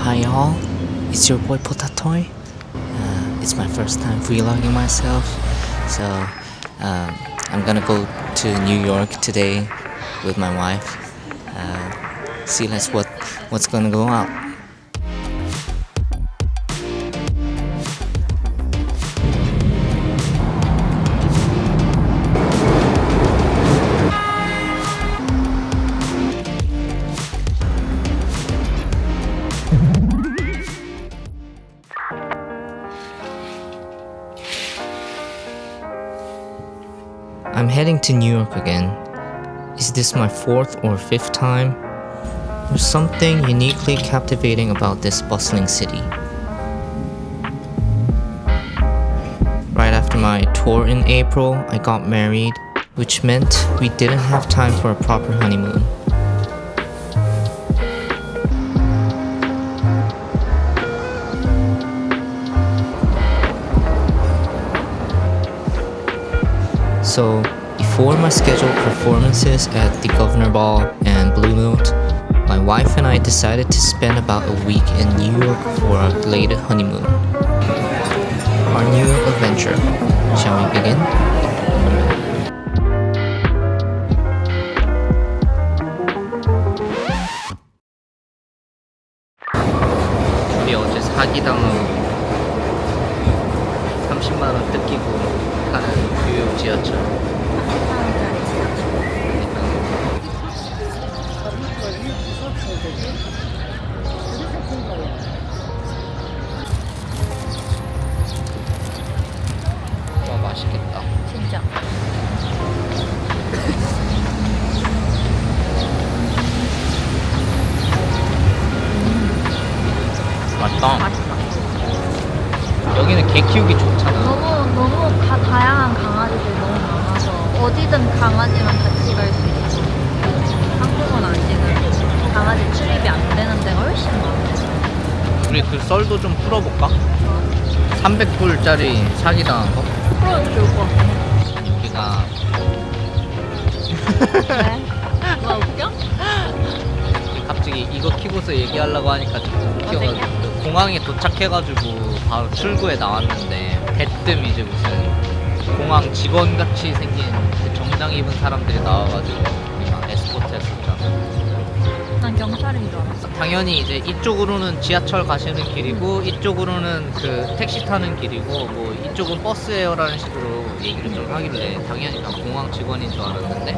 Hi y'all, it's your boy Potatoy. It's my first time vlogging myself, so I'm gonna go to New York today with my wife. See what's gonna go out. I'm heading to New York again. Is this my fourth or fifth time? There's something uniquely captivating about this bustling city. Right after my tour in April, I got married, which meant we didn't have time for a proper honeymoon. So, before my scheduled performances at the Governor Ball and Blue Note, my wife and I decided to spend about a week in New York for our belated honeymoon. Our new adventure. Shall we begin? 우리 어제 사기당하고 30만원 뜯기고 타는 뉴욕 지하철. 와, 맛있겠다. 진짜. 맛있다. 맛있다. 여기는 개 키우기 좋잖아. 너무 다양한 강아지들이 너무 많아서 어디든 강아지만 같이 갈 수 있고, 한국은 아직은 강아지 출입이 안 되는 데가 훨씬 많아. 우리 그 썰도 좀 풀어볼까? 300불짜리 사기당한 거? 풀어도 좋을 것 같아. 우리가 왜? 뭐가 웃겨? 갑자기 이거 키고서 얘기하려고 하니까 좀 웃겨가지고 공항에 도착해가지고 바로 출구에 나왔는데 대뜸 이제 무슨 공항 직원같이 생긴 그 정장 입은 사람들이 나와가지고 우리 막 에스코트 했었잖아. 난 경찰인 줄 알았어. 당연히 이제 이쪽으로는 지하철 가시는 길이고 이쪽으로는 그 택시 타는 길이고 뭐 이쪽은 버스예요라는 식으로 얘기를 좀 하길래 당연히 난 공항 직원인 줄 알았는데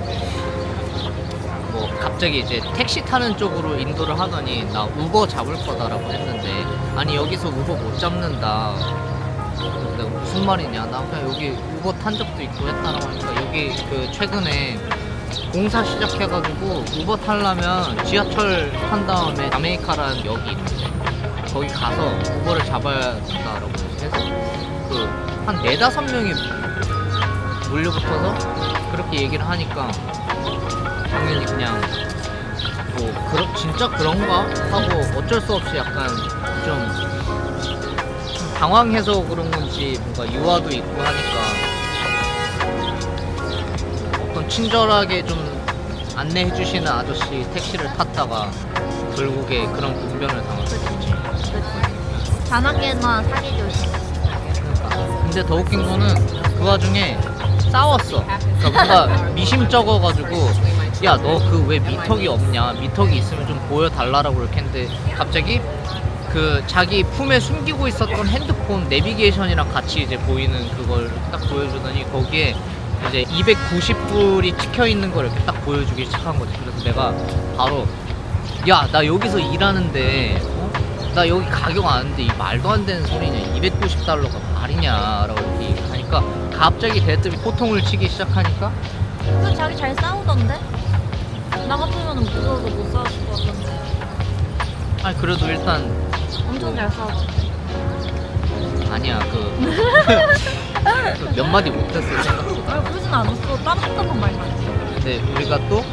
뭐 갑자기 이제 택시 타는 쪽으로 인도를 하더니 나 우버 잡을 거다라고 했는데 아니 여기서 우버 못 잡는다. 그래서 내가 무슨 말이냐, 나 그냥 여기 우버 탄 적도 있고 했다라고 하니까 여기 그 최근에 공사 시작해가지고 우버 타려면 지하철 탄 다음에 자메이카라는 역이 있는데 거기 가서 우버를 잡아야 된다라고 해서 그 한 4-5명이 몰려붙어서 그렇게 얘기를 하니까 당연히 그냥 뭐 진짜 그런가 하고 어쩔 수 없이 약간 좀 당황해서 그런 건지 뭔가 유아도 있고 하니까 어떤 친절하게 좀 안내해 주시는 아저씨 택시를 탔다가 결국에 그런 분변을 당했지. 그치. 잔악계나 사기 조심. 그러니까. 근데 더 웃긴 거는 그 와중에 싸웠어. 그러니까 뭔가 미심쩍어가지고 야, 너 그 왜 미터기 없냐? 미터기 있으면 좀 보여달라고 그렇게 했는데 갑자기 그 자기 품에 숨기고 있었던 핸드폰 내비게이션이랑 같이 이제 보이는 그걸 딱 보여주더니 거기에 이제 290불이 찍혀 있는 걸 이렇게 딱 보여주기 시작한 거지. 그래서 내가 바로 야, 나 여기서 일하는데 나 여기 가격 아는데 이 말도 안 되는 소리냐, 290달러가 말이냐 라고 이렇게 얘기하니까 갑자기 대뜸 호통을 치기 시작하니까 그 자기 잘 싸우던데? 나 같으면 무서워서 못 싸웠을 것 같던데. 아니 그래도 일단 엄청 잘 싸웠지. 아니야 몇 마디 못했어 생각보다. 그러진 않았어. 따뜻한 말만 했어. 근데 우리가 또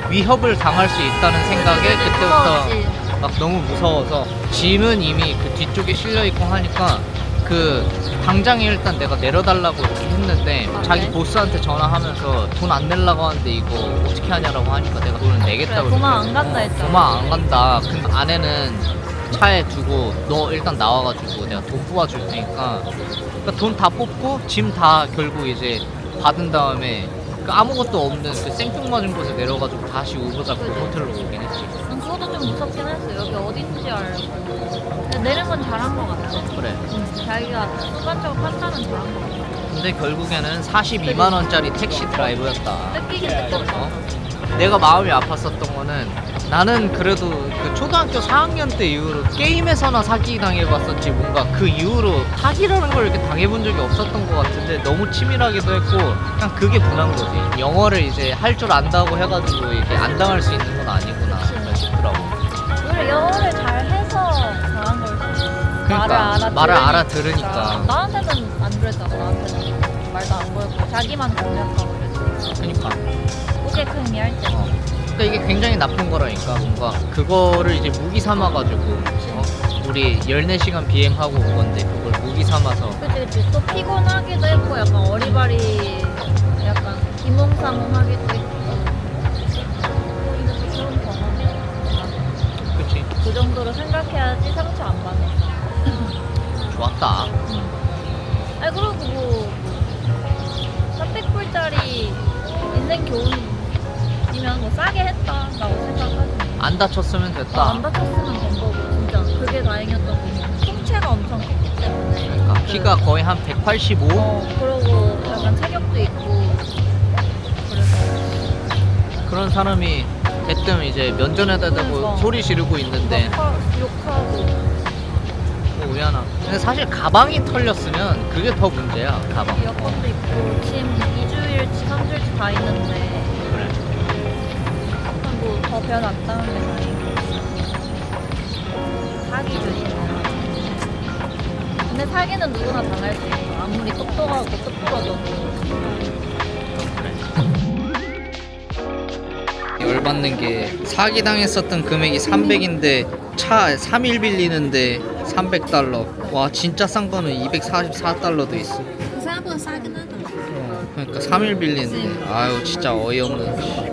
위협을 당할 수 있다는 생각에 그때부터 막 너무 무서워서 짐은 이미 그 뒤쪽에 실려 있고 하니까 그 당장에 일단 내가 내려달라고 이렇게 했는데 자기 보스한테 전화하면서 돈 안 내려고 하는데 이거 어떻게 하냐라고 하니까 내가 돈을 내겠다고. 그래, 도망 안 간다 했잖아. 도망 안 간다. 근데 안에는 차에 두고 너 일단 나와가지고 내가 돈 뽑아줄 테니까 그러니까 돈 다 뽑고 짐 다 결국 이제 받은 다음에 그 아무것도 없는 그 생뚱맞은 곳에 내려가지고 다시 우버 잡고 호텔로 오긴 했지. 난 그것도 좀 무섭긴 했어. 여기 어딘지 알고. 근데 내는 건 잘한 것 같아. 그래. 자기가 순간적으로 판단은 잘한 것 같아. 근데 결국에는 42만 원짜리 택시 드라이브였다. 뜯기긴 뜯겼어. 어? 내가 마음이 아팠었던 거는 나는 그래도 그 초등학교 4학년 때 이후로 게임에서나 사기 당해봤었지 뭔가 그 이후로 사기라는 걸 이렇게 당해본 적이 없었던 것 같은데 너무 치밀하기도 했고 그냥 그게 분한 거지. 영어를 이제 할 줄 안다고 해가지고 이렇게 안 당할 수 있는 건 아니구나 싶더라고. 오히려 영어를 잘해서 잘한 걸 수도 있어. 그러니까 말을 알아들으니까. 나한테는 안 그랬잖아. 나한테는 말도 안 걸고 자기만 공략하고 그랬어. 그러니까. 우제크미 할 때. 그러니까 이게 굉장히 나쁜 거라니까 뭔가 그거를 이제 무기 삼아가지고 우리 14시간 비행하고 온 건데 그걸 무기 삼아서 그치. 또 피곤하기도 했고 약간 어리바리 약간 기몽사몽하기도 했고. 근데 또 좋은 경험이야. 그치 그 정도로 생각해야지 상처 안 받는. 좋았다. 아니 그리고 뭐 300불짜리 인생 교훈이면 뭐 싸게 했다라고 생각하지. 안 다쳤으면 됐다. 안 다쳤으면 된 거고 진짜 그게 다행이었던 거고 통체가 엄청 컸기 때문에. 그러니까 키가 거의 한 185? 그러고 약간 체격도 있고 그래서 그런 사람이 대뜸 이제 면전에다 대고 그러니까. 소리 지르고 있는데 막 욕하고 뭐 왜하나. 근데 사실 가방이 털렸으면 그게 더 문제야. 가방. 여권도 있고 지금 2주일치 3주일치 다 있는데 그래. 뭐더 변 안 따는 게 다행이고 사기 조심해. 근데 사기는 누구나 당할 수 있어. 아무리 똑똑하고 똑부러져도. 열받는 게 사기당했었던 금액이 300인데 차 3일 빌리는데 300달러. 와 진짜 싼 거는 244달러도 있어. 생각보다 싸긴 하다. 그러니까 3일 빌리는데 아유 진짜 어이없는.